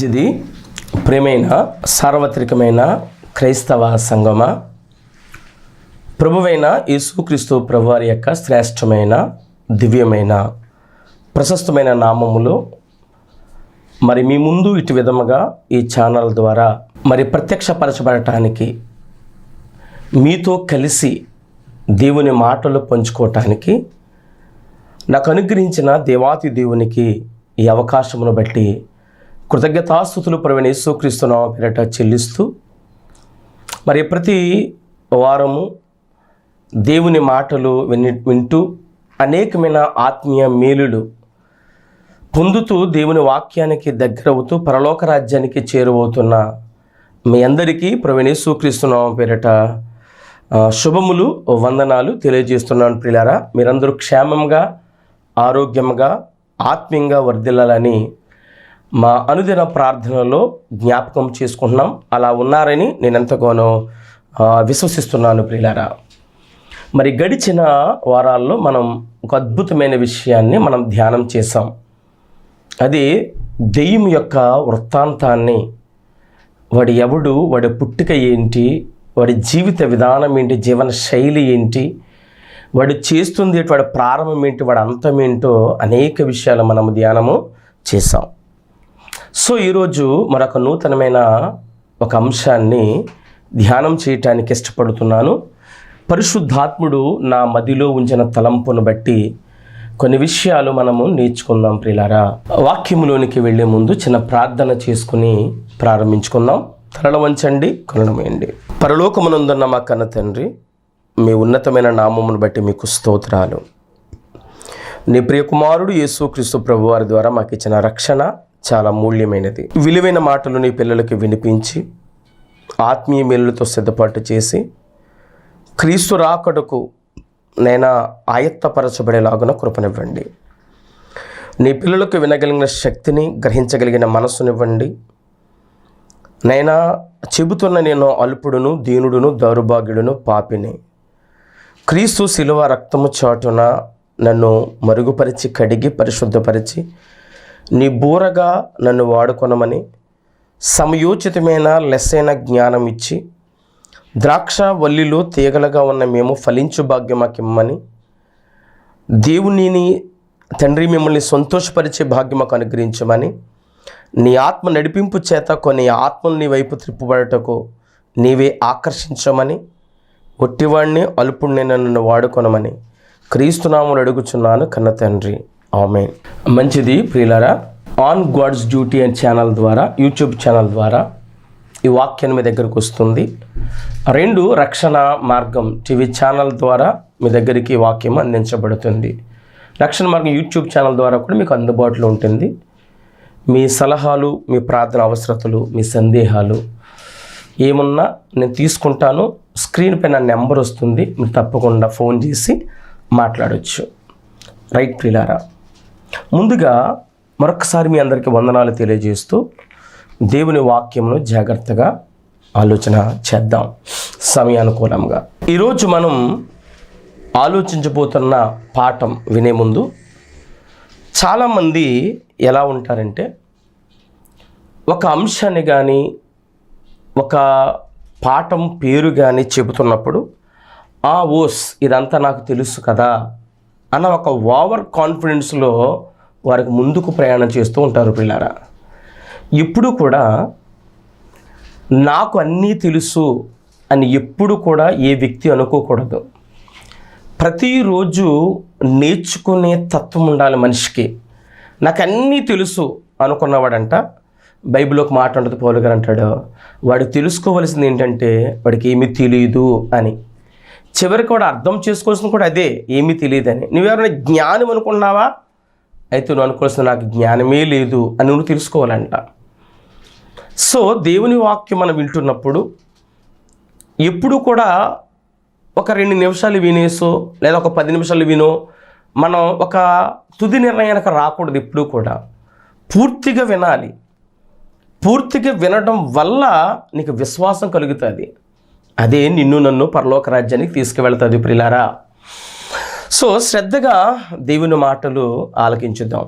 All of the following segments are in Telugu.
మంచిది. ప్రియమైన సార్వత్రికమైన క్రైస్తవ సంగమ, ప్రభువైన యేసుక్రీస్తు ప్రభువారి యొక్క శ్రేష్టమైన దివ్యమైన ప్రశస్తమైన నామములో మరి మీ ముందు ఇటు విధముగా ఈ ఛానల్ ద్వారా మరి ప్రత్యక్షపరచబడటానికి, మీతో కలిసి దేవుని మాటలు పంచుకోవటానికి నాకు అనుగ్రహించిన దేవాతి దేవునికి ఈ అవకాశమును బట్టి కృతజ్ఞతాస్తుతులు ప్రభువైన యేసుక్రీస్తు నామమున పేరిట చెల్లిస్తూ, మరి ప్రతి వారము దేవుని మాటలు వింటూ అనేకమైన ఆత్మీయ మేలులు పొందుతూ దేవుని వాక్యానికి దగ్గరవుతూ పరలోక రాజ్యానికి చేరువవుతున్న మీ అందరికీ ప్రభువైన యేసుక్రీస్తు నామమున పేరిట శుభములు, వందనాలు తెలియజేస్తున్నాను. ప్రియులారా, మీరందరూ క్షేమంగా, ఆరోగ్యంగా, ఆత్మీయంగా వర్ధిల్లాలని మా అనుదిన ప్రార్థనలో జ్ఞాపకం చేసుకుంటున్నాం. అలా ఉన్నారని నేను ఎంతగానో విశ్వసిస్తున్నాను. ప్రియులారా, మరి గడిచిన వారాల్లో మనం ఒక అద్భుతమైన విషయాన్ని మనం ధ్యానం చేసాం. అది దెయ్యం యొక్క వృత్తాంతాన్ని, వాడి ఎవడు, వాడి పుట్టుక ఏంటి, వాడి జీవిత విధానం ఏంటి, జీవన శైలి ఏంటి, వాడు చేస్తుంది వాడి ప్రారంభం ఏంటి, వాడి అంతం ఏంటో అనేక విషయాలు మనము ధ్యానము చేసాం. సో ఈరోజు మరొక నూతనమైన ఒక అంశాన్ని ధ్యానం చేయటానికి ఇష్టపడుతున్నాను. పరిశుద్ధాత్ముడు నా మదిలో ఉంచిన తలంపును బట్టి కొన్ని విషయాలు మనము నేర్చుకుందాం. ప్రియులారా, వాక్యములోనికి వెళ్ళే ముందు చిన్న ప్రార్థన చేసుకుని ప్రారంభించుకుందాం. తలల వంచండి, కనులు మూయండి. పరలోకమునందున్న మా కన్న తండ్రి, మీ ఉన్నతమైన నామమును బట్టి మీకు స్తోత్రాలు. నీ ప్రియ కుమారుడు యేసుక్రీస్తు ప్రభువారి ద్వారా మాకు ఇచ్చిన రక్షణ చాలా మూల్యమైనది. విలువైన మాటలు నీ పిల్లలకి వినిపించి ఆత్మీయ మేలులతో సిద్ధపాటు చేసి క్రీస్తు రాకడకు నైనా ఆయత్తపరచబడేలాగున కృపనివ్వండి. నీ పిల్లలకు వినగలిగిన శక్తిని, గ్రహించగలిగిన మనస్సునివ్వండి. నైనా చెబుతున్న నేను అల్పుడును, దీనుడును, దౌర్భాగ్యుడును, పాపిని. క్రీస్తు శిలువ రక్తము చాటున నన్ను మరుగుపరిచి, కడిగి, పరిశుద్ధపరిచి నీ బూరగా నన్ను వాడుకొనమని, సమయోచితమైన లెస్సైన జ్ఞానం ఇచ్చి ద్రాక్ష వల్లిలో తీగలుగా ఉన్న మేము ఫలించు భాగ్యమాకిమ్మని, దేవునిని తండ్రి మిమ్మల్ని సంతోషపరిచే భాగ్యమాకు అనుగ్రహించమని, నీ ఆత్మ నడిపింపు చేత కొన్ని ఆత్మలు నీ వైపు త్రిప్పుబడటకు నీవే ఆకర్షించమని, ఒట్టివాడిని, అల్పుడిని నన్ను వాడుకొనమని క్రీస్తునామములో అడుగుచున్నాను కన్న తండ్రి, ఆమేన్. మంచిది. ప్రియులారా, on God's duty and channel ద్వారా, యూట్యూబ్ ఛానల్ ద్వారా ఈ వాక్యాన్ని మీ దగ్గరకు వస్తుంది. 2 రక్షణ మార్గం టీవీ ఛానల్ ద్వారా మీ దగ్గరికి వాక్యం అందించబడుతుంది. రక్షణ మార్గం యూట్యూబ్ ఛానల్ ద్వారా కూడా మీకు అందుబాటులో ఉంటుంది. మీ సలహాలు, మీ ప్రార్థన అవసరతలు, మీ సందేహాలు ఏమున్నా నేను తీసుకుంటాను. స్క్రీన్ పైన నెంబర్ వస్తుంది, మీరు తప్పకుండా ఫోన్ చేసి మాట్లాడవచ్చు. రైట్ ప్రియులారా, ముందుగా మరొకసారి మీ అందరికీ వందనాలు తెలియజేస్తూ దేవుని వాక్యమును జాగ్రత్తగా ఆలోచన చేద్దాం సమయానుకూలంగా. ఈరోజు మనం ఆలోచించబోతున్న పాఠం వినే ముందు చాలామంది ఎలా ఉంటారంటే, ఒక అంశాన్ని కానీ ఒక పాఠం పేరు కానీ చెబుతున్నప్పుడు ఓస్ ఇదంతా నాకు తెలుసు కదా అన్న ఒక ఓవర్ కాన్ఫిడెన్స్లో వారికి ముందుకు ప్రయాణం చేస్తూ ఉంటారు. పిల్లారా, ఇప్పుడు కూడా నాకు అన్నీ తెలుసు అని ఎప్పుడు కూడా ఏ వ్యక్తి అనుకోకూడదు. ప్రతిరోజు నేర్చుకునే తత్వం ఉండాలి మనిషికి. నాకు అన్నీ తెలుసు అనుకున్నవాడంట, బైబిల్లో ఒక మాట ఉంటుంది, పౌలు గారు అంటాడు, వాడు తెలుసుకోవలసింది ఏంటంటే వాడికి ఏమీ తెలియదు అని. చివరికి వాడు అర్థం చేసుకోవాల్సింది కూడా అదే, ఏమీ తెలియదని. నువ్వెవరైనా జ్ఞానం అనుకున్నావా? అయితే నువ్వు అనుకోవాల్సింది నాకు జ్ఞానమే లేదు అని నువ్వు తెలుసుకోవాలంట. సో దేవుని వాక్యం మనం వింటున్నప్పుడు ఎప్పుడు కూడా ఒక 2 నిమిషాలు వినేసో లేదా ఒక 10 నిమిషాలు వినో మనం ఒక తుది నిర్ణయానికి రాకూడదు. ఎప్పుడు కూడా పూర్తిగా వినాలి. పూర్తిగా వినడం వల్ల నీకు విశ్వాసం కలుగుతుంది. అదే నిన్ను నన్ను పరలోక రాజ్యానికి తీసుకువెళ్తుంది. ప్రియులారా, సో శ్రద్ధగా దేవుని మాటలు ఆలకించుదాం.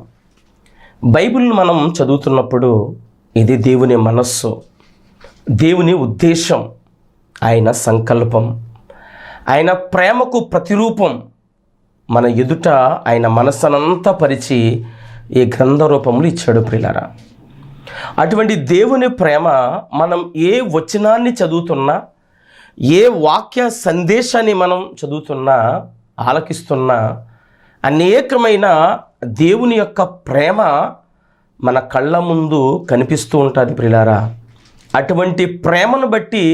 బైబిల్ని మనం చదువుతున్నప్పుడు ఇది దేవుని మనస్సు, దేవుని ఉద్దేశం, ఆయన సంకల్పం, ఆయన ప్రేమకు ప్రతిరూపం మన ఎదుట ఆయన మనస్సునంతా పరిచి ఈ గ్రంథ రూపములు ఇచ్చాడు ప్రియులారా. అటువంటి దేవుని ప్రేమ మనం ఏ వచనాన్ని చదువుతున్నా, ఏ వాక్య సందేశాన్ని మనం చదువుతున్నా, ఆలకిస్తున్నా, అనేకమైన దేవుని యొక్క ప్రేమ మన కళ్ళ ముందు కనిపిస్తూ ఉంటుంది ప్రియులారా. అటువంటి ప్రేమను బట్టి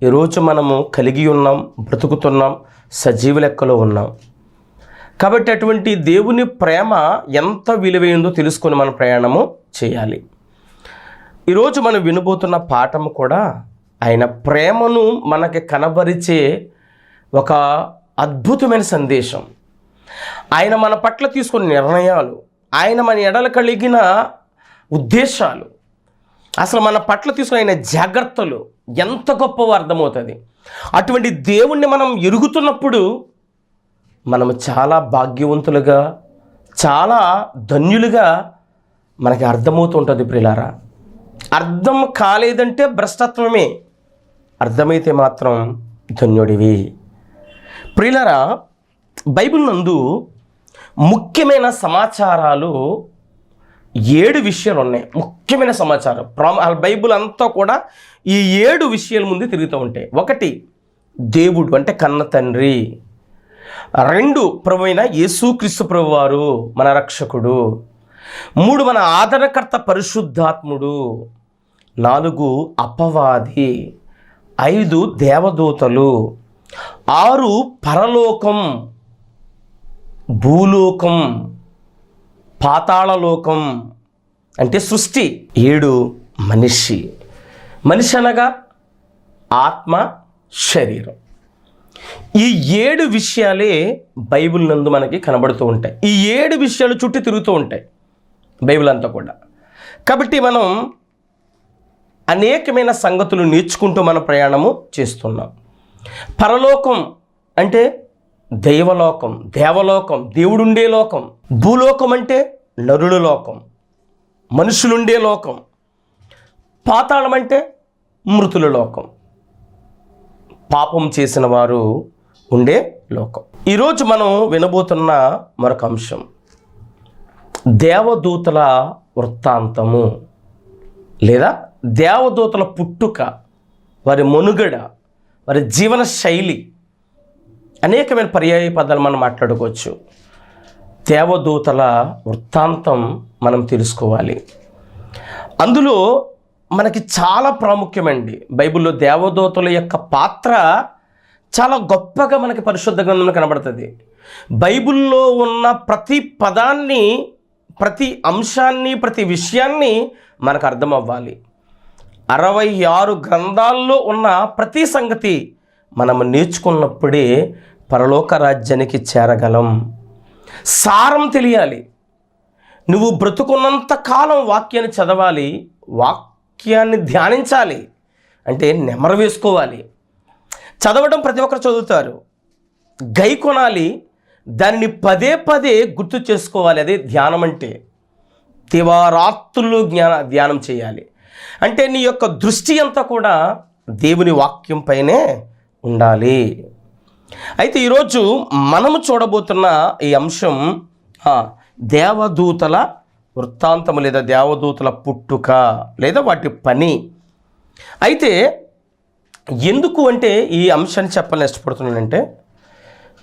ఈరోజు మనము కలిగి ఉన్నాం, బ్రతుకుతున్నాం, సజీవ లెక్కలో ఉన్నాం. కాబట్టి అటువంటి దేవుని ప్రేమ ఎంత విలువైందో తెలుసుకొని మన ప్రయాణము చేయాలి. ఈరోజు మనం వినబోతున్న పాఠము కూడా ఆయన ప్రేమను మనకి కనబరిచే ఒక అద్భుతమైన సందేశం. ఆయన మన పట్ల తీసుకున్న నిర్ణయాలు, ఆయన మన ఎడల కలిగిన ఉద్దేశాలు, అసలు మన పట్ల తీసుకున్న ఆయన జాగ్రత్తలు ఎంత గొప్పవో అర్థమవుతుంది. అటువంటి దేవుణ్ణి మనం ఎరుగుతున్నప్పుడు మనము చాలా భాగ్యవంతులుగా, చాలా ధన్యులుగా మనకి అర్థమవుతుంటుంది ప్రియులారా. అర్థం కాలేదంటే భ్రష్టత్వమే, అర్థమైతే మాత్రం ధన్యుడివి. ప్రియులారా, బైబిల్ నందు ముఖ్యమైన సమాచారాలు 7 విషయాలు ఉన్నాయి. ముఖ్యమైన సమాచారం బైబిల్ అంతా కూడా ఈ 7 విషయాల ముందు తిరుగుతూ ఉంటాయి. 1, దేవుడు అంటే కన్న తండ్రి. 2, ప్రభు అయిన యేసుక్రీస్తు ప్రభువారు మన రక్షకుడు. 3, మన ఆదరణకర్త పరిశుద్ధాత్ముడు. 4, అపవాది. 5, దేవదూతలు. 6, పరలోకం, భూలోకం, పాతాళలోకం అంటే సృష్టి. 7, మనిషి. మనిషి అనగా ఆత్మ, శరీరం. ఈ 7 విషయాలే బైబిల్ నందు మనకి కనబడుతూ ఉంటాయి. ఈ 7 విషయాలు చుట్టూ తిరుగుతూ ఉంటాయి బైబిల్ అంతా కూడా. కాబట్టి మనం అనేకమైన సంగతులు నేర్చుకుంటూ మన ప్రయాణము చేస్తున్నాం. పరలోకం అంటే దైవలోకం, దేవలోకం, దేవుడుండే లోకం. భూలోకం అంటే నరుల లోకం, మనుషులుండే లోకం. పాతాళం అంటే మృతుల లోకం, పాపం చేసిన వారు ఉండే లోకం. ఈరోజు మనం వినబోతున్న మరొక అంశం దేవదూతల వృత్తాంతము, లేదా దేవదూతల పుట్టుక, వారి మనుగడ, వారి జీవన శైలి. అనేకమైన పర్యాయ పదాలు మనం మాట్లాడుకోవచ్చు. దేవదూతల వృత్తాంతం మనం తెలుసుకోవాలి. అందులో మనకి చాలా ప్రాముఖ్యమండి. బైబిల్లో దేవదూతల యొక్క పాత్ర చాలా గొప్పగా మనకి పరిశుద్ధ గ్రంథంలో కనబడుతుంది. బైబిల్లో ఉన్న ప్రతి పదాన్ని, ప్రతి అంశాన్ని, ప్రతి విషయాన్ని మనకు అర్థం అవ్వాలి. 66 గ్రంథాల్లో ఉన్న ప్రతి సంగతి మనం నేర్చుకున్నప్పుడే పరలోక రాజ్యానికి చేరగలం. సారం తెలియాలి. నువ్వు బ్రతుకున్నంత కాలం వాక్యాన్ని చదవాలి, వాక్యాన్ని ధ్యానించాలి, అంటే నెమరు వేసుకోవాలి. చదవడం ప్రతి ఒక్కరు చదువుతారు, గై కొనాలి, దానిని పదే పదే గుర్తు చేసుకోవాలి. అదే ధ్యానం అంటే. దివారాత్రులు ధ్యానం చేయాలి. అంటే నీ యొక్క దృష్టి అంతా కూడా దేవుని వాక్యం పైనే ఉండాలి. అయితే ఈరోజు మనము చూడబోతున్న ఈ అంశం దేవదూతల వృత్తాంతము, లేదా దేవదూతల పుట్టుక, లేదా వాటి పని. అయితే ఎందుకు అంటే ఈ అంశాన్ని చెప్పాలని ఇష్టపడుతున్నానంటే,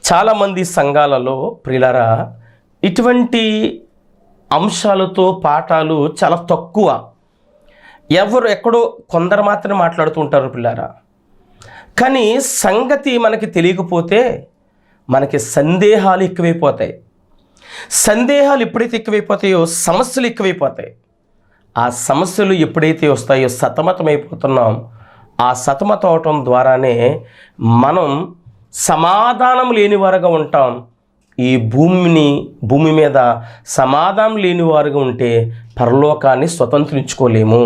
చాలామంది సంఘాలలో ప్రియులారా ఇటువంటి అంశాలతో పాఠాలు చాలా తక్కువ. ఎక్కడో కొందరు మాత్రమే మాట్లాడుతూ ఉంటారు పిల్లారా. కానీ సంగతి మనకి తెలియకపోతే మనకి సందేహాలు ఎక్కువైపోతాయి. సందేహాలు ఎప్పుడైతే ఎక్కువైపోతాయో సమస్యలు ఎక్కువైపోతాయి. ఆ సమస్యలు ఎప్పుడైతే వస్తాయో సతమతమైపోతున్నాం. ఆ సతమతం అవటం ద్వారానే మనం సమాధానం లేనివారుగా ఉంటాం. ఈ భూమి మీద సమాధానం లేనివారుగా ఉంటే పరలోకాన్ని స్వతంత్రించుకోలేము.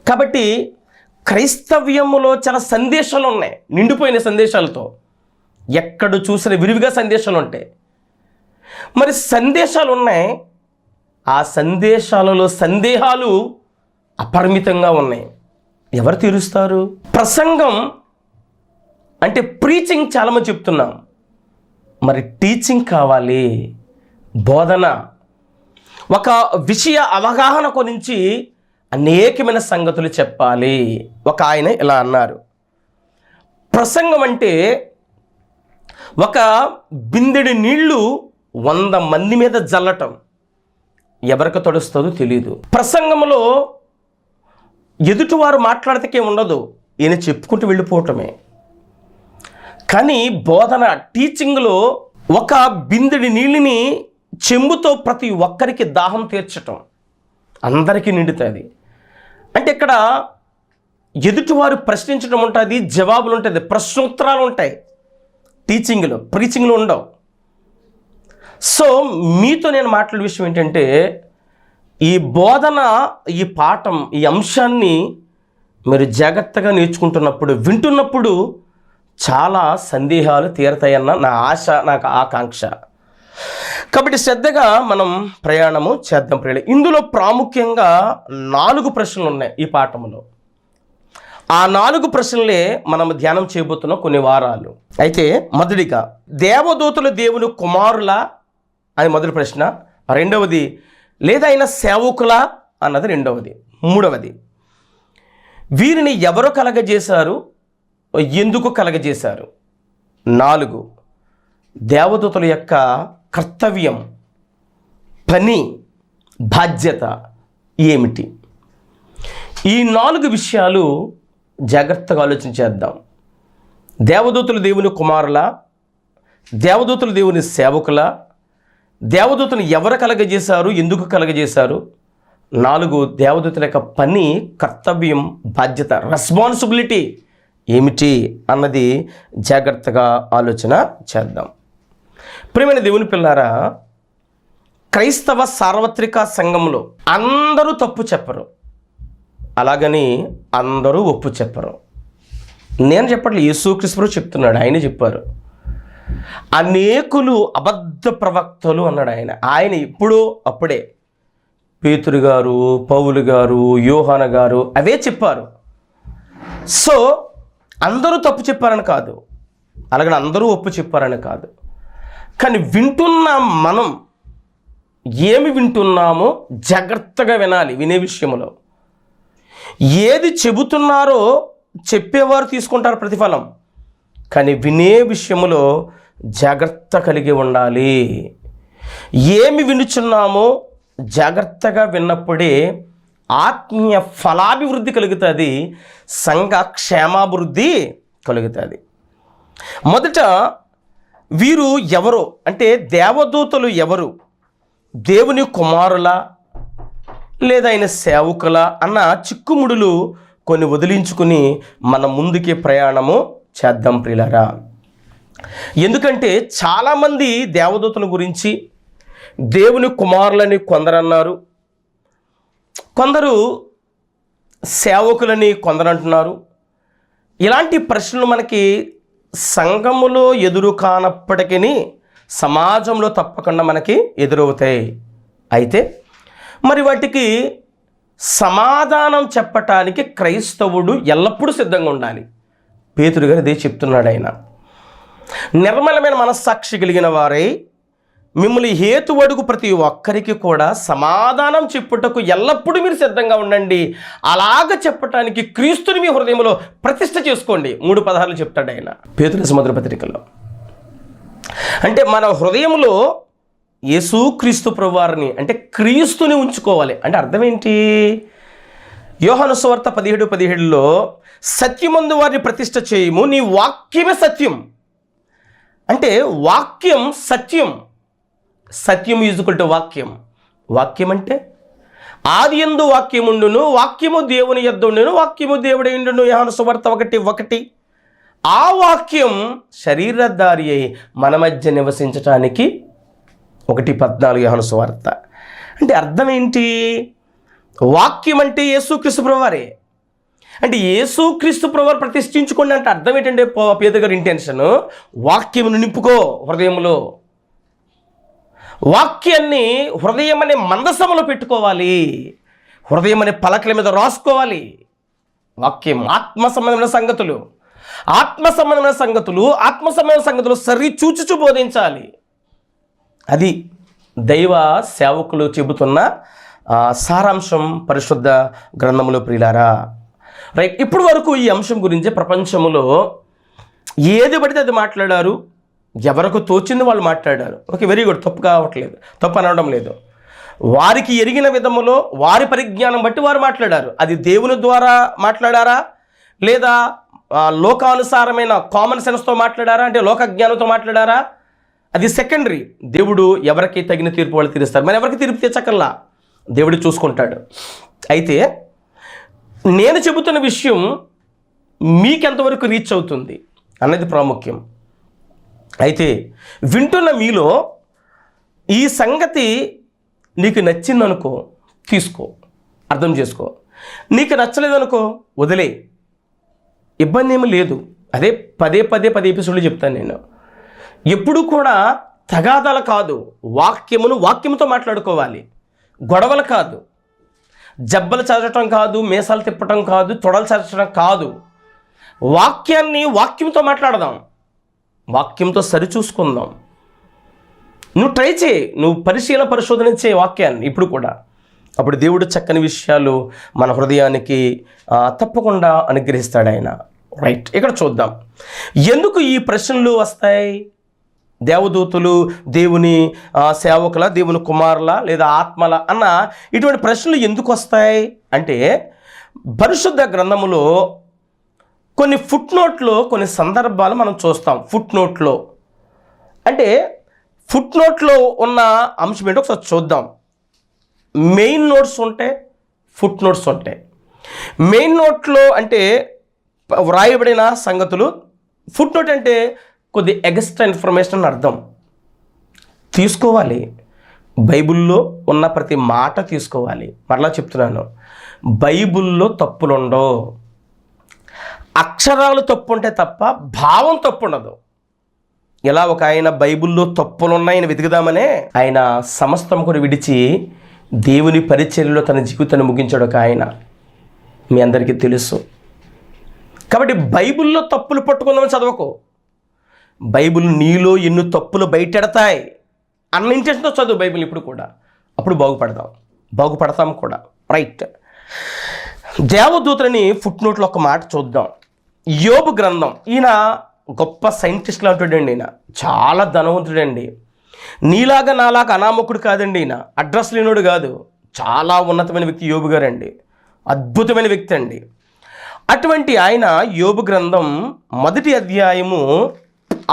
కాబట్టి క్రైస్తవ్యములో చాలా సందేశాలు ఉన్నాయి, నిండిపోయిన సందేశాలతో. ఎక్కడ చూసిన విరివిగా సందేశాలు ఉంటాయి. మరి సందేశాలు ఉన్నాయి, ఆ సందేశాలలో సందేహాలు అపరిమితంగా ఉన్నాయి. ఎవరు తీరుస్తారు? ప్రసంగం అంటే ప్రీచింగ్ చాలామంది చెప్తున్నాం, మరి టీచింగ్ కావాలి, బోధన, ఒక విషయ అవగాహన గురించి అనేకమైన సంగతులు చెప్పాలి. ఒక ఆయన ఇలా అన్నారు, ప్రసంగం అంటే ఒక బిందెడి నీళ్లు 100 మంది మీద జల్లటం. ఎవరికి తడుస్తుందో తెలియదు. ప్రసంగంలో ఎదుటివారు మాట్లాడితే ఉండదు, ఈయన చెప్పుకుంటూ వెళ్ళిపోవటమే. కానీ బోధన, టీచింగ్లో ఒక బిందెడి నీళ్ళని చెంబుతో ప్రతి ఒక్కరికి దాహం తీర్చటం, అందరికీ నిండుతుంది. అంటే ఇక్కడ ఎదుటివారు ప్రశ్నించడం ఉంటుంది, జవాబులు ఉంటుంది, ప్రశ్నోత్తరాలు ఉంటాయి. టీచింగ్లో, ప్రీచింగ్లో ఉండవు. సో మీతో నేను మాట్లాడే విషయం ఏంటంటే, ఈ బోధన, ఈ పాఠం, ఈ అంశాన్ని మీరు జాగ్రత్తగా నేర్చుకుంటున్నప్పుడు, వింటున్నప్పుడు చాలా సందేహాలు తీరతాయన్న నా ఆశ, నాకు ఆకాంక్ష. కాబట్టి శ్రద్ధగా మనం ప్రయాణము చేద్దాం ప్రియులు. ఇందులో ప్రాముఖ్యంగా 4 ప్రశ్నలు ఉన్నాయి ఈ పాఠంలో. ఆ 4 ప్రశ్నలే మనం ధ్యానం చేయబోతున్నాం కొన్ని వారాలు. అయితే మొదటిగా, దేవదూతలు దేవుని కుమారులా అని మొదటి ప్రశ్న. రెండవది, లేదా ఆయన సేవకులా అన్నది రెండవది. మూడవది, వీరిని ఎవరు కలగజేశారు, ఎందుకు కలగజేశారు. 4, దేవదూతల యొక్క కర్తవ్యం, పని, బాధ్యత ఏమిటి. ఈ 4 విషయాలు జాగ్రత్తగా ఆలోచించేద్దాం. దేవదూతలు దేవుని కుమారులా, దేవదూతలు దేవుని సేవకులా, దేవదూతను ఎవరు కలగజేశారు, ఎందుకు కలగజేశారు. 4, దేవదూతల యొక్క పని, కర్తవ్యం, బాధ్యత, రెస్పాన్సిబిలిటీ ఏమిటి అన్నది జాగ్రత్తగా ఆలోచన చేద్దాం. ప్రియమైన దేవుని పిల్లారా, క్రైస్తవ సార్వత్రిక సంఘంలో అందరూ తప్పు చెప్పరు, అలాగని అందరూ ఒప్పు చెప్పరు. నేను చెప్పట్లేదు, యేసుక్రీస్తు చెప్తున్నాడు, ఆయనే చెప్పారు. అనేకులు అబద్ధ ప్రవక్తలు అన్నాడు ఆయన ఇప్పుడు అప్పుడే పేతురు గారు, పౌలు గారు, యోహాన గారు అవే చెప్పారు. సో అందరూ తప్పు చెప్పారని కాదు, అలాగని అందరూ ఒప్పు చెప్పారని కాదు. కానీ వింటున్న మనం ఏమి వింటున్నామో జాగ్రత్తగా వినాలి. వినే విషయంలో ఏది చెబుతున్నారో చెప్పేవారు తీసుకుంటారు ప్రతిఫలం, కానీ వినే విషయంలో జాగ్రత్త కలిగి ఉండాలి. ఏమి వినుచున్నామో జాగ్రత్తగా విన్నప్పుడే ఆత్మీయ ఫలాభివృద్ధి కలుగుతుంది, సంఘ క్షేమాభివృద్ధి కలుగుతుంది. మొదట వీరు ఎవరు అంటే, దేవదూతలు ఎవరు, దేవుని కుమారులా లేదా ఆయన సేవకులా అన్న చిక్కుముడులు కొన్ని వదిలించుకుని మన ముందుకి ప్రయాణము చేద్దాం ప్రియులారా. ఎందుకంటే చాలామంది దేవదూతల గురించి, దేవుని కుమారులని కొందరు అన్నారు, కొందరు సేవకులని కొందరు అంటున్నారు. ఇలాంటి ప్రశ్నలు మనకి సంఘములో ఎదురు కానప్పటికీ సమాజంలో తప్పకుండా మనకి ఎదురవుతాయి. అయితే మరి వాటికి సమాధానం చెప్పటానికి క్రైస్తవుడు ఎల్లప్పుడూ సిద్ధంగా ఉండాలి. పేతురు గారు ఇదే చెప్తున్నాడు. ఆయన నిర్మలమైన మనస్సాక్షి కలిగిన వారై మిమ్మల్ని హేతువడుగు ప్రతి ఒక్కరికి కూడా సమాధానం చెప్పుటకు ఎల్లప్పుడూ మీరు సిద్ధంగా ఉండండి. అలాగ చెప్పటానికి క్రీస్తుని మీ హృదయంలో ప్రతిష్ఠ చేసుకోండి. 3:16 చెప్తాడు ఆయన పేతురు మొదటి పత్రికలో. అంటే మన హృదయంలో యేసుక్రీస్తు ప్రభువారిని అంటే క్రీస్తుని ఉంచుకోవాలి. అంటే అర్థం ఏంటి? యోహాను సువార్త 17:17లో సత్యమందు వారిని ప్రతిష్ఠ చేయము, నీ వాక్యమే సత్యం. అంటే వాక్యం సత్యం. సత్యం ఈజ్వల్ టు వాక్యం. వాక్యం అంటే ఆది యందు వాక్యముండును, వాక్యము దేవుని యొద్ద ఉండును, వాక్యము దేవుడై ఉండును. యోహాను సువార్త 1:1. ఆ వాక్యం శరీరధారి అయి మన మధ్య నివసించటానికి 1:14 యోహాను సువార్త. అంటే అర్థం ఏంటి? వాక్యం అంటే యేసుక్రీస్తు ప్రభువారే. అంటే యేసుక్రీస్తు ప్రభువారు ప్రతిష్ఠించుకోండి అంటే అర్థం ఏంటంటే పేద గారి ఇంటెన్షన్, వాక్యమును నింపుకో హృదయంలో. వాక్యాన్ని హృదయం అనే మందసములో పెట్టుకోవాలి. హృదయం అనే పలకల మీద రాసుకోవాలి. వాక్యం ఆత్మ సంబంధమైన సంగతులు, ఆత్మ సంబంధమైన సంగతులు, ఆత్మ సంబంధమైన సంగతులు సరిచూచుచు బోధించాలి. అది దైవ సేవకులు చెబుతున్న సారాంశం పరిశుద్ధ గ్రంథములో ప్రియులారా. రైట్, ఇప్పటి వరకు ఈ అంశం గురించి ప్రపంచంలో ఏది పడితే అది మాట్లాడారు, ఎవరికి తోచింది వాళ్ళు మాట్లాడారు. ఓకే, వెరీ గుడ్, తప్పు కావట్లేదు, తప్పు అనడం లేదు. వారికి ఎరిగిన విధములో వారి పరిజ్ఞానం బట్టి వారు మాట్లాడారు. అది దేవుని ద్వారా మాట్లాడారా, లేదా లోకానుసారమైన కామన్ సెన్స్తో మాట్లాడారా, అంటే లోక జ్ఞానంతో మాట్లాడారా, అది సెకండరీ. దేవుడు ఎవరికి తగిన తీర్పు వాళ్ళు తీరుస్తారు. మరి ఎవరికి తీర్పు తీర్చకల్లా దేవుడు చూసుకుంటాడు. అయితే నేను చెబుతున్న విషయం మీకెంతవరకు రీచ్ అవుతుంది అన్నది ప్రాముఖ్యం. అయితే వింటున్న మీలో ఈ సంగతి నీకు నచ్చిందనుకో, తీసుకో, అర్థం చేసుకో. నీకు నచ్చలేదనుకో, వదిలే, ఇబ్బంది ఏమీ లేదు. అదే పదే ఎపిసోడ్లు చెప్తాను నేను. ఎప్పుడు కూడా తగాదాలు కాదు, వాక్యముతో మాట్లాడుకోవాలి. గొడవలు కాదు, జబ్బలు చదవటం కాదు, మీసాలు తిప్పటం కాదు, తొడలు చదవటం కాదు. వాక్యంతో మాట్లాడదాం, వాక్యంతో సరిచూసుకుందాం. నువ్వు ట్రై చేయి, నువ్వు పరిశోధన చేయి వాక్యాన్ని ఇప్పుడు కూడా. అప్పుడు దేవుడు చక్కని విషయాలు మన హృదయానికి తప్పకుండా అనుగ్రహిస్తాడు ఆయన. రైట్, ఇక్కడ చూద్దాం ఎందుకు ఈ ప్రశ్నలు వస్తాయి. దేవదూతలు దేవుని సేవకుల, దేవుని కుమారుల లేదా ఆత్మల అన్న ఇటువంటి ప్రశ్నలు ఎందుకు వస్తాయి అంటే, పరిశుద్ధ గ్రంథములో కొన్ని ఫుట్నోట్లో కొన్ని సందర్భాలు మనం చూస్తాం. ఫుట్నోట్లో అంటే ఫుట్నోట్లో ఉన్న అంశం ఏంటో ఒకసారి చూద్దాం. మెయిన్ నోట్స్ ఉంటాయి, ఫుట్ నోట్స్ ఉంటాయి. మెయిన్ నోట్లో అంటే వ్రాయబడిన సంగతులు, ఫుట్ నోట్ అంటే కొద్ది ఎక్స్ట్రా ఇన్ఫర్మేషన్ అని అర్థం. తీసుకోవాలి, బైబిల్లో ఉన్న ప్రతి మాట తీసుకోవాలి. మరలా చెప్తున్నాను, బైబిల్లో తప్పులుండవు. అక్షరాలు తప్పు ఉంటే తప్ప భావం తప్పు ఉండదు. ఇలా ఒక ఆయన బైబిల్లో తప్పులున్నాయని వెతుకుదామనే ఆయన సమస్తం కూడా విడిచి దేవుని పరిచర్యలో తన జీవితాన్ని ముగించాడు ఒక ఆయన. మీ అందరికీ తెలుసు. కాబట్టి బైబిల్లో తప్పులు పట్టుకుందామని చదవకు. బైబిల్ నీలో ఎన్ని తప్పులు బయటెడతాయి అన్న ఇంటెన్షన్తో చదువు బైబిల్ ఇప్పుడు కూడా. అప్పుడు బాగుపడతాం కూడా. రైట్, దేవదూతలని ఫుట్ నోట్లో ఒక మాట చూద్దాం. యోబు గ్రంథం. ఈయన గొప్ప సైంటిస్ట్ లాంటివాడండి. ఈయన చాలా ధనవంతుడండి. నీలాగా నాలాగా అనామకుడు కాదండి. ఈయన అడ్రస్ లేనోడు కాదు. చాలా ఉన్నతమైన వ్యక్తి యోబు గారండి. అద్భుతమైన వ్యక్తి అండి. అటువంటి ఆయన యోబు గ్రంథం 1వ అధ్యాయము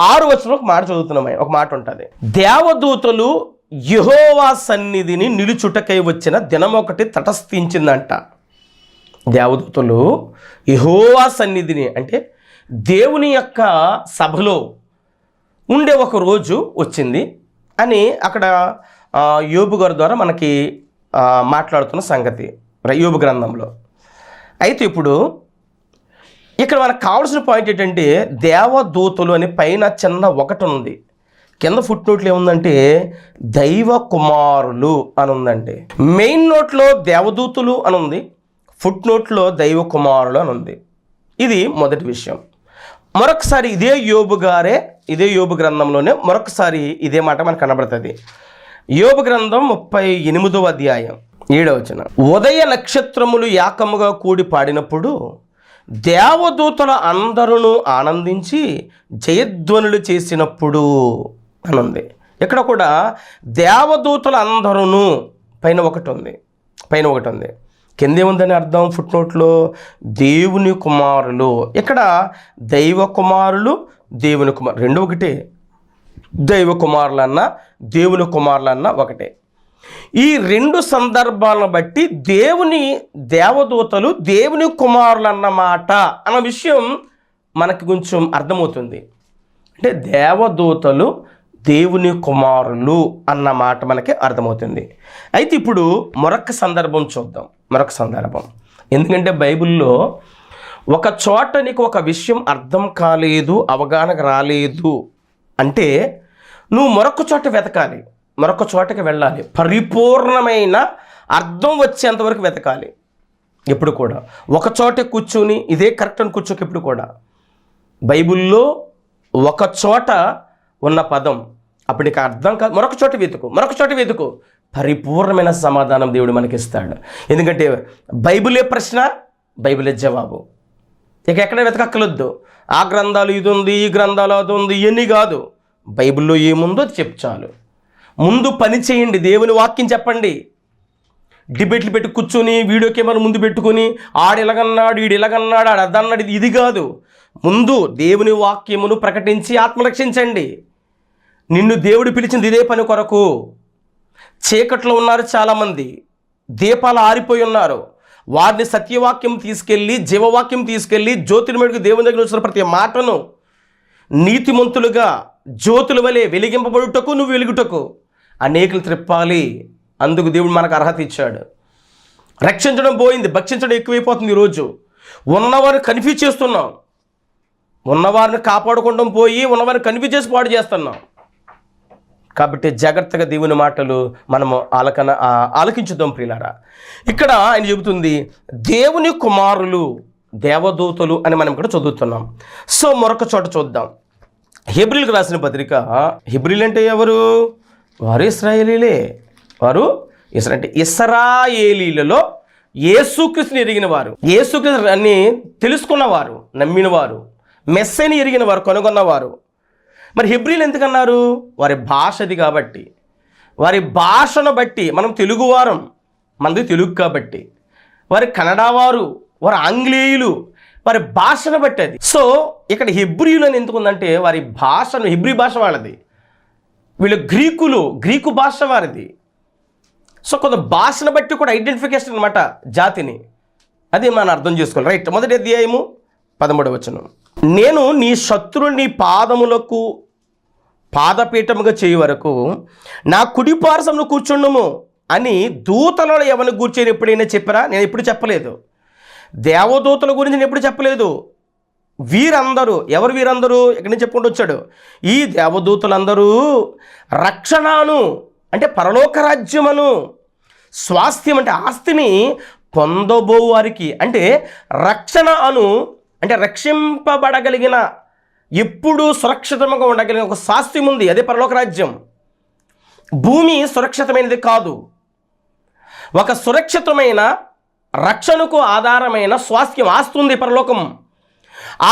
6వ వచనంలో ఒక మాట చదువుతున్నాం. ఒక మాట ఉంటుంది, దేవదూతలు యెహోవా సన్నిధిని నిలుచుటకై వచ్చిన దినమొకటి తటస్థించిందంట. దేవదూతలు యెహోవా సన్నిధిని అంటే దేవుని యొక్క సభలో ఉండే ఒక రోజు వచ్చింది అని అక్కడ యోబు గారి ద్వారా మనకి మాట్లాడుతున్న సంగతి యోబు గ్రంథంలో. అయితే ఇప్పుడు ఇక్కడ మనకు కావాల్సిన పాయింట్ ఏంటంటే, దేవదూతలు అని పైన చిన్న ఒకటి ఉంది, కింద ఫుట్ నోట్లో ఏముందంటే దైవ కుమారులు అని ఉందండి. మెయిన్ నోట్లో దేవదూతలు అని ఉంది, ఫుట్ నోట్లో దైవ కుమారులు అని ఉంది. ఇది మొదటి విషయం. మరొకసారి ఇదే యోబు గ్రంథంలోనే మరొకసారి ఇదే మాట మనకు కనబడుతుంది. యోబు గ్రంథం 38వ అధ్యాయం 7వ వచనం, ఉదయ నక్షత్రములు ఏకముగా కూడి పాడినప్పుడు దేవదూతల అందరూ ఆనందించి జయధ్వనులు చేసినప్పుడు అని ఉంది. ఇక్కడ కూడా దేవదూతల అందరూ పైన ఒకటి ఉంది, కిందేముందని అర్థం ఫుట్ నోట్లో దేవుని కుమారులు. ఇక్కడ దైవ కుమారులు, దేవుని కుమారులు రెండు ఒకటే. దైవ కుమారులన్నా దేవుని కుమారులన్నా ఒకటే. ఈ రెండు సందర్భాలను బట్టి దేవదూతలు దేవుని కుమారులు అన్నమాట అన్న విషయం మనకి కొంచెం అర్థమవుతుంది. అంటే దేవదూతలు దేవుని కుమారులు అన్నమాట మనకి అర్థమవుతుంది. అయితే ఇప్పుడు మరొక సందర్భం చూద్దాం. ఎందుకంటే బైబిల్లో ఒక చోట నీకు ఒక విషయం అర్థం కాలేదు, అవగాహనకు రాలేదు అంటే నువ్వు మరొక చోట వెతకాలి, మరొక చోటకి వెళ్ళాలి. పరిపూర్ణమైన అర్థం వచ్చేంతవరకు వెతకాలి. ఎప్పుడు కూడా ఒక చోట కూర్చుని ఇదే కరెక్ట్ అని కూర్చోక. ఎప్పుడు కూడా బైబిల్లో ఒక చోట ఉన్న పదం అప్పుడు నీకు అర్థం కాదు, మరొక చోట వెతుకు, పరిపూర్ణమైన సమాధానం దేవుడు మనకిస్తాడు. ఎందుకంటే బైబిలే ప్రశ్న, బైబిలే జవాబు. ఇక ఎక్కడ వెతకక్కలొద్దు. ఆ గ్రంథాలు ఇది ఉంది, ఈ గ్రంథాలు అది ఉంది, ఇవన్నీ కాదు. బైబిల్లో ఏముందో అది చాలు. ముందు పని చేయండి, దేవుని వాక్యం చెప్పండి. డిబేట్లు పెట్టి కూర్చొని వీడియో కెమెరా ముందు పెట్టుకుని ఆడిలాగన్నాడు, ఈడిలాగన్నాడు, ఆడు అదన్నాడు, ఇది కాదు. ముందు దేవుని వాక్యమును ప్రకటించి ఆత్మరక్షించండి. నిన్ను దేవుడు పిలిచింది ఇదే పని కొరకు. చీకట్లో ఉన్నారు చాలామంది, దీపాలు ఆరిపోయి ఉన్నారు. వారిని సత్యవాక్యం తీసుకెళ్ళి, జీవవాక్యం తీసుకెళ్ళి, జ్యోతిర్మయుడికి దేవుని దగ్గర వచ్చిన ప్రతి మాటను నీతిమంతులుగా జ్యోతుల వలె వెలిగింపబడుటకు, నువ్వు వెలుగుటకు అనేకులు త్రిప్పాలి. అందుకు దేవుడు మనకు అర్హత ఇచ్చాడు. రక్షించడం పోయింది, భక్షించడం ఎక్కువైపోతుంది. ఈరోజు ఉన్నవారిని కన్ఫ్యూజ్ చేస్తున్నాం. ఉన్నవారిని కాపాడుకోవడం పోయి ఉన్నవారిని కన్ఫ్యూజ్ చేసి పాడు చేస్తున్నాం. కాబట్టి జాగ్రత్తగా దేవుని మాటలు మనము ఆలకించుదాం ప్రియులారా. ఇక్కడ ఆయన చెబుతుంది దేవుని కుమారులు, దేవదూతలు అని మనం ఇక్కడ చదువుతున్నాం. సో మరొక చోట చూద్దాం. హెబ్రీలకు రాసిన పత్రిక. హెబ్రీలు అంటే ఎవరు? వారు ఇశ్రాయేలీలే. వారు అంటే ఇశ్రాయేలీలలో యేసుక్రీస్తుని ఎరిగిన వారు, యేసుక్రీస్తు అని తెలుసుకున్నవారు, నమ్మినవారు, మెస్సైని ఎరిగిన వారు, కనుగొన్నవారు. మరి హెబ్రీలు ఎందుకన్నారు? వారి భాషది కాబట్టి. వారి భాషను బట్టి మనం తెలుగువారం, మనది తెలుగు కాబట్టి. వారి కన్నడ వారు, వారు ఆంగ్లేయులు, వారి భాషను బట్టి అది. సో ఇక్కడ హెబ్రీలు అని ఎందుకుందంటే వారి భాషను, హెబ్రీ భాష వాళ్ళది. వీళ్ళు గ్రీకులు, గ్రీకు భాష వారిది. సో కొంత భాషను బట్టి కూడా ఐడెంటిఫికేషన్ అనమాట జాతిని. అది మనం అర్థం చేసుకోవాలి. రైట్. మొదటి అధ్యాయము 13వ వచనం. నేను నీ శత్రువుని నీ పాదములకు పాదపీఠముగా చేయ వరకు నా కుడి పార్శ్వమున కూర్చుండుము అని దూతలలో ఎవరిని కూర్చొని ఎప్పుడైనా చెప్పారా? నేను ఎప్పుడు చెప్పలేదు. దేవదూతల గురించి నేను ఎప్పుడు చెప్పలేదు. వీరందరూ ఎవరు? వీరందరూ ఇక్కడ నుంచి చెప్పుకుంటూ వచ్చాడు. ఈ దేవదూతలందరూ రక్షణను అంటే పరలోక రాజ్యమును, స్వాస్థ్యం అంటే ఆస్తిని పొందబో వారికి, అంటే రక్షణ అను అంటే రక్షింపబడగలిగిన, ఎప్పుడు సురక్షితంగా ఉండగలిగిన ఒక స్వాస్థ్యం ఉంది. అదే పరలోక రాజ్యం. భూమి సురక్షితమైనది కాదు. ఒక సురక్షితమైన రక్షణకు ఆధారమైన స్వాస్థ్యం, ఆస్తి ఉంది పరలోకం.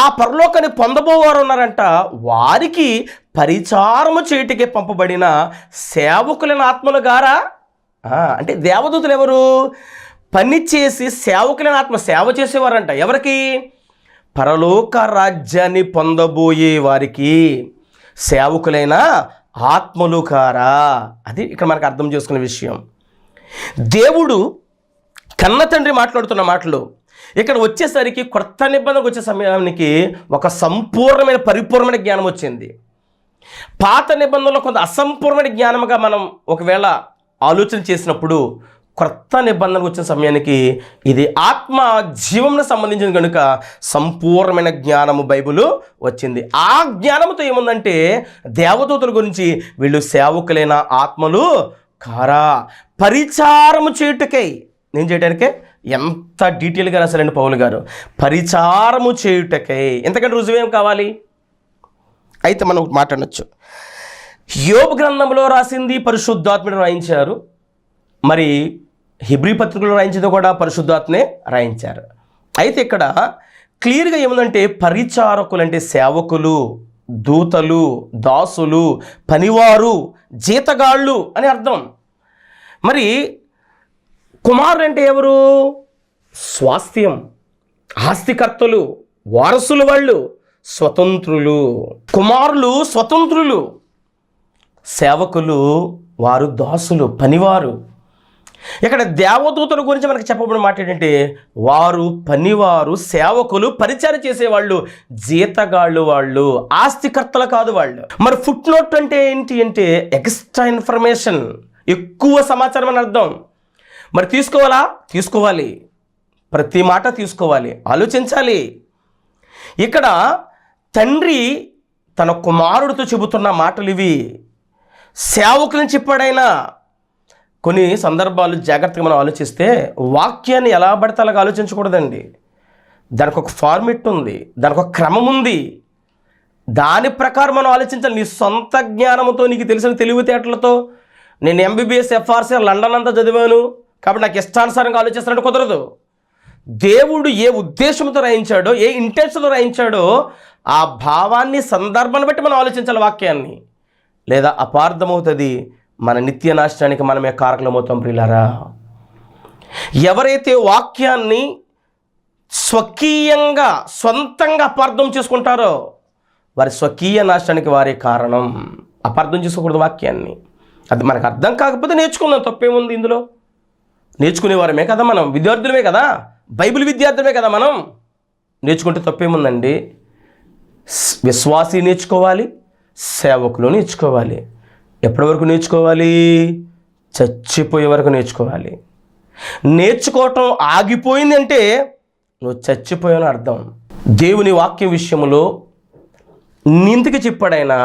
ఆ పరలోకాన్ని పొందబోవారు ఉన్నారంట. వారికి పరిచారము చేటికి పంపబడిన సేవకులైన ఆత్మలు గారా. అంటే దేవదూతలు ఎవరు? పని చేసి సేవకులైన ఆత్మ, సేవ చేసేవారంట. ఎవరికి? పరలోక రాజ్యాన్ని పొందబోయే వారికి సేవకులైన ఆత్మలు కారా. అది ఇక్కడ మనకు అర్థం చేసుకునే విషయం. దేవుడు కన్న తండ్రి మాట్లాడుతున్న మాటలు ఇక్కడ వచ్చేసరికి కొత్త నిబంధనకు వచ్చే సమయానికి ఒక సంపూర్ణమైన పరిపూర్ణమైన జ్ఞానం వచ్చింది. పాత నిబంధనలో కొంత అసంపూర్ణమైన జ్ఞానముగా మనం ఒకవేళ ఆలోచన చేసినప్పుడు కొత్త నిబంధనకు వచ్చిన సమయానికి ఇది ఆత్మ జీవంకు సంబంధించిన కనుక సంపూర్ణమైన జ్ఞానము బైబిల్ వచ్చింది. ఆ జ్ఞానంతో ఏముందంటే దేవదూతల గురించి వీళ్ళు సేవకులైన ఆత్మలు కారా, పరిచారము చేయుటకై. నేను చేయడానికే ఎంత డీటెయిల్గా రాశారండి పౌలు గారు. పరిచారము చేయుటకై. ఎంతకంటే రుజువేం కావాలి? అయితే మనం మాట్లాడచ్చు. యోబు గ్రంథంలో రాసింది పరిశుద్ధాత్మను రాయించారు. మరి హెబ్రీ పత్రికలో రాయించింది కూడా పరిశుద్ధాత్మనే రాయించారు. అయితే ఇక్కడ క్లియర్గా ఏముందంటే పరిచారకులు అంటే సేవకులు, దూతలు, దాసులు, పనివారు, జీతగాళ్ళు అని అర్థం. మరి కుమారుడు అంటే ఎవరు? స్వాస్థ్యం, ఆస్తికర్తలు, వారసులు, వాళ్ళు స్వతంత్రులు. కుమారులు స్వతంత్రులు, సేవకులు వారు దాసులు, పనివారు. ఇక్కడ దేవదూతల గురించి మనకు చెప్పబడిన మాట ఏంటంటే వారు పనివారు, సేవకులు, పరిచయం చేసేవాళ్ళు, జీతగాళ్ళు, వాళ్ళు ఆస్తికర్తలు కాదు వాళ్ళు. మరి ఫుట్ నోట్ అంటే ఏంటి అంటే ఎక్స్ట్రా ఇన్ఫర్మేషన్, ఎక్కువ సమాచారం అని అర్థం. మరి తీసుకోవాలా? తీసుకోవాలి. ప్రతి మాట తీసుకోవాలి, ఆలోచించాలి. ఇక్కడ తండ్రి తన కుమారుడితో చెబుతున్న మాటలు ఇవి. సేవకులను చెప్పాడైనా, కొన్ని సందర్భాలు జాగ్రత్తగా మనం ఆలోచిస్తే వాక్యాన్ని ఎలా పడితే అలాగ ఆలోచించకూడదండి. దానికి ఒక ఫార్మెట్ ఉంది, దానికి ఒక క్రమం ఉంది. దాని ప్రకారం మనం ఆలోచించాలి. నీ సొంత జ్ఞానంతో, నీకు తెలిసిన తెలివితేటలతో నేను ఎంబీబీఎస్ ఎఫ్ఆర్సీ లండన్ అంతా చదివాను కాబట్టి నాకు ఇష్టానుసారంగా ఆలోచిస్తానంటే కుదరదు. దేవుడు ఏ ఉద్దేశంతో రాయించాడో, ఏ ఇంటెన్షన్తో రాయించాడో ఆ భావాన్ని, సందర్భాన్ని బట్టి మనం ఆలోచించాలి వాక్యాన్ని. లేదా అపార్థమవుతుంది, మన నిత్య నాశనానికి మనమే కారకులమవుతాం. ప్రియులారా, ఎవరైతే వాక్యాన్ని స్వకీయంగా, సొంతంగా అపార్థం చేసుకుంటారో వారి స్వకీయ నాశనానికి వారే కారణం. అపార్థం చేసుకోకూడదు వాక్యాన్ని. అది మనకు అర్థం కాకపోతే నేర్చుకుందాం, తప్పేముంది ఇందులో. నేర్చుకునేవారమే కదా మనం, విద్యార్థులమే కదా, బైబిల్ విద్యార్థులమే కదా మనం. నేర్చుకుంటే తప్పేముందండి. విశ్వాసి నేర్చుకోవాలి, సేవకులు నేర్చుకోవాలి. ఎప్పటి వరకు నేర్చుకోవాలి? చచ్చిపోయే వరకు నేర్చుకోవాలి. నేర్చుకోవటం ఆగిపోయిందంటే నువ్వు చచ్చిపోయావని అర్థం. దేవుని వాక్యం విషయంలో నిందికి చెప్పాడైనా,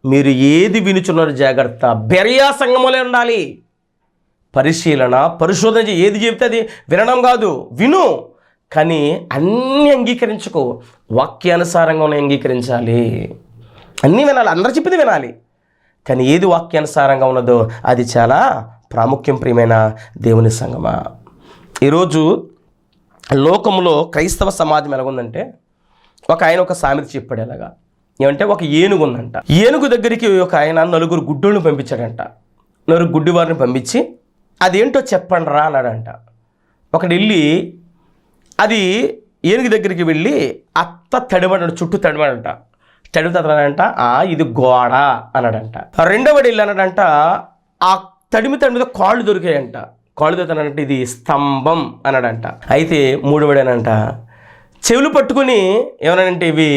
మీరు ఏది వినుచున్నారు జాగ్రత్త, బెరియా సంఘములే ఉండాలి. పరిశీలన, పరిశోధన ఏది చెబితే అది వినడం కాదు, విను. కానీ అన్నీ అంగీకరించుకో, వాక్యానుసారంగా అంగీకరించాలి. అన్నీ వినాలి, అందరూ చెప్పింది వినాలి. కానీ ఏది వాక్యానుసారంగా ఉన్నదో అది చాలా ప్రాముఖ్యం. ప్రియమైన దేవుని సంగమా, ఈరోజు లోకంలో క్రైస్తవ సమాజం ఎలాగుందంటే, ఆయన ఒక సామెత చెప్పాడు. ఎలాగా ఏమంటే, ఒక ఏనుగు ఉందంట. ఏనుగు దగ్గరికి ఒక ఆయన 4 గుడ్డోళ్ళని పంపించాడంట. 4 గుడ్డి వారిని పంపించి అదేంటో చెప్పండి రా అన్నాడంట. ఒకడు వెళ్ళి అది ఏనుగు దగ్గరికి వెళ్ళి అత్త తడిమడాడు, చుట్టూ తడిమడంట. తడుగుతాడంట, ఇది గోడ అన్నాడంట. రెండవడు వెళ్ళి అన్నాడంట, ఆ తడి మీద కాళ్ళు దొరికాయంట. కాళ్ళు దొరుకుతానంటే ఇది స్తంభం అన్నాడంట. అయితే మూడవడేనంట చెవులు పట్టుకుని ఏమన్నాడంటే ఇవి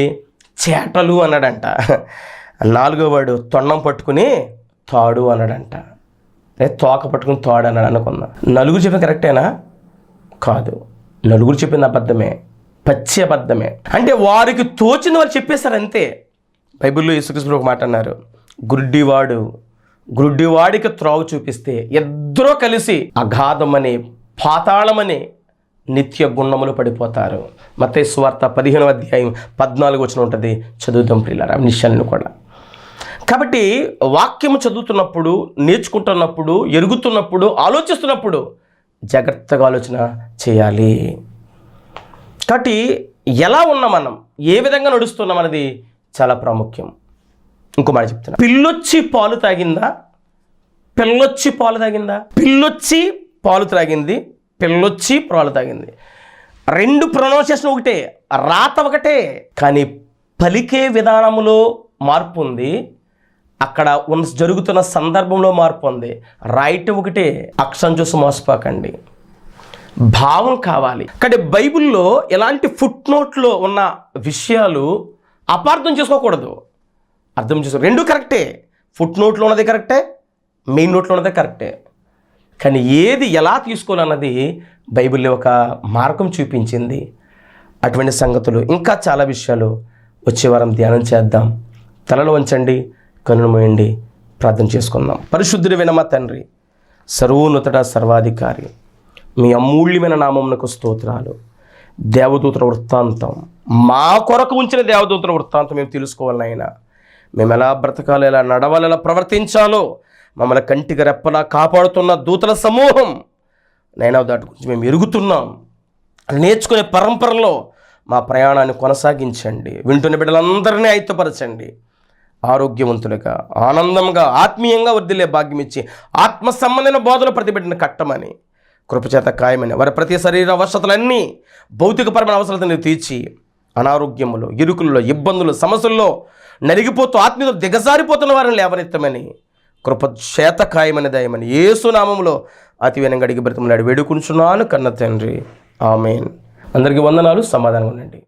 చేటలు అన్నాడంట. 4వవాడు తొండం పట్టుకుని తాడు అన్నాడంట. తోక పట్టుకుని తాడు అన్నాడు అనుకున్నా. 4 చెప్పింది కరెక్టేనా? కాదు. 4 చెప్పింది అబద్ధమే, పచ్చి అబద్ధమే. అంటే వారికి తోచింది వారు చెప్పేశారు అంతే. బైబిల్లో యేసుక్రీస్తు ఒక మాట అన్నారు, గుడ్డివాడికి త్రోవ చూపిస్తే ఇద్దరూ కలిసి అగాధమని, పాతాళమని నిత్య గుండములు పడిపోతారు. మత్తయి సువార్త 15వ అధ్యాయం 14 వచనం ఉంటుంది, చదువుతాం ప్రియులారా నిశ్చయాలను కూడా. కాబట్టి వాక్యము చదువుతున్నప్పుడు, నేర్చుకుంటున్నప్పుడు, ఎరుగుతున్నప్పుడు, ఆలోచిస్తున్నప్పుడు జాగ్రత్తగా ఆలోచన చేయాలి. కాబట్టి ఎలా ఉన్నాం మనం, ఏ విధంగా నడుస్తున్నాం అనేది చాలా ప్రాముఖ్యం. ఇంకో మాట చెప్తున్నా, పిల్లొచ్చి పాలు తాగిందా, పిల్లొచ్చి పాలు తాగిందా? పిల్లొచ్చి పాలు త్రాగింది, పిల్లొచ్చి పాలు తాగింది. 2 ప్రొనౌన్సియేషన్ ఒకటే, రాత ఒకటే, కానీ పలికే విధానంలో మార్పు ఉంది. అక్కడ జరుగుతున్న సందర్భంలో మార్పు ఉంది. రైట్ ఒకటే, అక్షరం చూసి మోసపోకండి, భావం కావాలి. కానీ బైబిల్లో ఎలాంటి ఫుట్ నోట్లో ఉన్న విషయాలు అపార్థం చేసుకోకూడదు, అర్థం చేసుకో. 2 కరెక్టే, ఫుట్ నోట్లో ఉన్నది కరెక్టే, మెయిన్ నోట్లో ఉన్నది కరెక్టే. కానీ ఏది ఎలా తీసుకోవాలన్నది బైబిల్లో ఒక మార్గం చూపించింది. అటువంటి సంగతులు ఇంకా చాలా విషయాలు వచ్చే వారం ధ్యానం చేద్దాం. తలలో వంచండి, కన్నులు మూయండి, ప్రార్థన చేసుకుందాం. పరిశుద్ధుడైన మా తండ్రి, సర్వోన్నతుడ, సర్వాధికారి, మీ అమూల్యమైన నామమునకు స్తోత్రాలు. దేవదూతల వృత్తాంతం, మా కొరకు ఉంచిన దేవదూతల వృత్తాంతం మేము తెలుసుకోవాలని అయినా, మేము ఎలా బ్రతకాలో, ఎలా నడవాలో, ఎలా ప్రవర్తించాలో మమ్మల్ని కంటికి రెప్పలా కాపాడుతున్న దూతల సమూహం నైనా దాటి గురించి మేము ఎరుగుతున్నాం. నేర్చుకునే పరంపరలో మా ప్రయాణాన్ని కొనసాగించండి. వింటున్న బిడ్డలందరినీ ఐక్యపరచండి. ఆరోగ్యవంతులుగా, ఆనందంగా, ఆత్మీయంగా వర్ధిల్లే భాగ్యం ఇచ్చి ఆత్మ సంబంధమైన బోధన ప్రతిబిడ్డను కట్టమని, కృపచేత ఖాయమని, వారి ప్రతి శరీర అవసరతలన్నీ, భౌతికపరమైన అవసరాలను తీర్చి, అనారోగ్యములు, ఇరుకుల్లో, ఇబ్బందులు, సమస్యల్లో నలిగిపోతూ ఆత్మీయత దిగజారిపోతున్న వారిని లేవనెత్తమని, కృపచేత ఖాయమని, దయమని యేసు నామములో అతి వినంగా అడిగి బ్రతిమలాడి వేడుకుంటున్నాను కన్న తండ్రి, ఆమేన్. అందరికీ వందనాలు. సమాధానంగా ఉండండి.